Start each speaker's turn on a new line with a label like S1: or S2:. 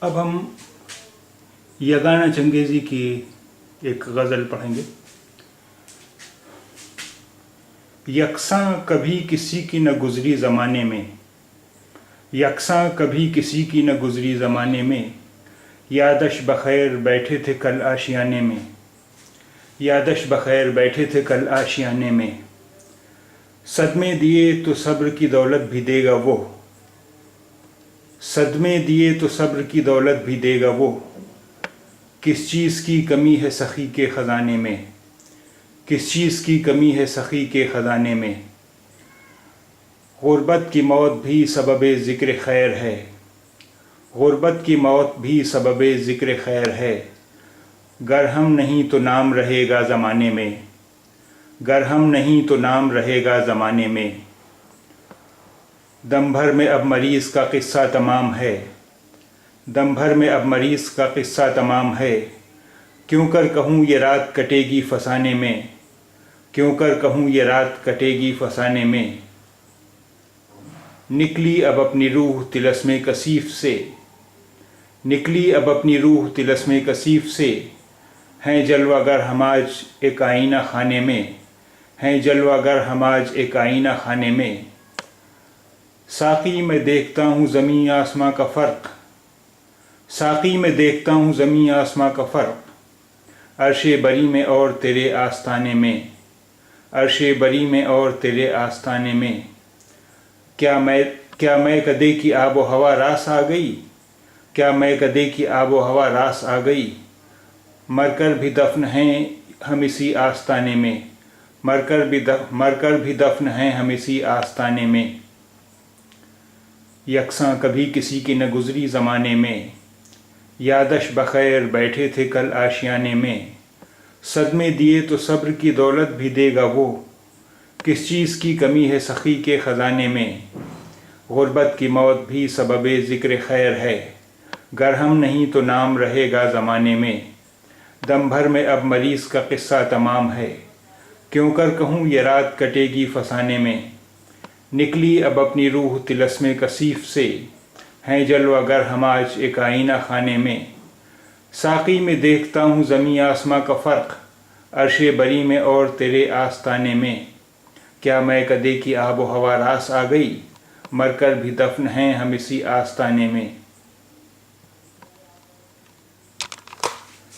S1: اب ہم یگانہ چنگیزی کی ایک غزل پڑھیں گے۔ یکساں کبھی کسی کی نہ گزری زمانے میں، یکساں کبھی کسی کی نہ گزری زمانے میں، یادش بخیر بیٹھے تھے کل آشیانے میں، یادش بخیر بیٹھے تھے کل آشیانے میں، صدمے دیے تو صبر کی دولت بھی دے گا وہ، صدمے دیے تو صبر کی دولت بھی دے گا وہ، کس چیز کی کمی ہے سخی کے خزانے میں، کس چیز کی کمی ہے سخی کے خزانے میں، غربت کی موت بھی سبب ذکر خیر ہے، غربت کی موت بھی سبب ذکر خیر ہے، گر ہم نہیں تو نام رہے گا زمانے میں، گر ہم نہیں تو نام رہے گا زمانے میں، دم بھر میں اب مریض کا قصہ تمام ہے، دم بھر میں اب مریض کا قصہ تمام ہے، کیوں کر کہوں یہ رات کٹے گی فسانے میں، کیوں کر کہوں یہ رات کٹے گی فسانے میں، نکلی اب اپنی روح طلسم کثیف سے، نکلی اب اپنی روح طلسم کثیف سے، ہیں جلوہ گر ہم آج ایک آئینہ خانے میں، ہیں جلوہ گر ہم آج ایک آئینہ خانے میں، ساقی میں دیکھتا ہوں زمیں آسماں کا فرق، ساقی میں دیکھتا ہوں زمیں آسماں کا فرق، عرش بری میں اور تیرے آستانے میں، عرش بری میں اور تیرے آستانے میں، کیا میں کدے کی آب و ہوا راس آ گئی، کیا میں کدے کی آب و ہوا راس آ گئی، مر کر بھی دفن ہیں ہم اسی آستانے میں، مر کر بھی دفن ہیں ہم اسی آستانے میں، یکساں کبھی کسی کی نہ گزری زمانے میں، یادش بخیر بیٹھے تھے کل آشیانے میں، صدمے دیے تو صبر کی دولت بھی دے گا وہ، کس چیز کی کمی ہے سخی کے خزانے میں، غربت کی موت بھی سبب ذکر خیر ہے، گر ہم نہیں تو نام رہے گا زمانے میں، دم بھر میں اب مریض کا قصہ تمام ہے، کیوں کر کہوں یہ رات کٹے گی فسانے میں، نکلی اب اپنی روح طلسم کثیف سے، ہیں جلوہ گر ہم آج ایک آئینہ خانے میں، ساقی میں دیکھتا ہوں زمیں آسماں کا فرق، عرش بری میں اور تیرے آستانے میں، کیا میں کدے کی آب و ہوا راس آ گئی، مر کر بھی دفن ہیں ہم اسی آستانے میں۔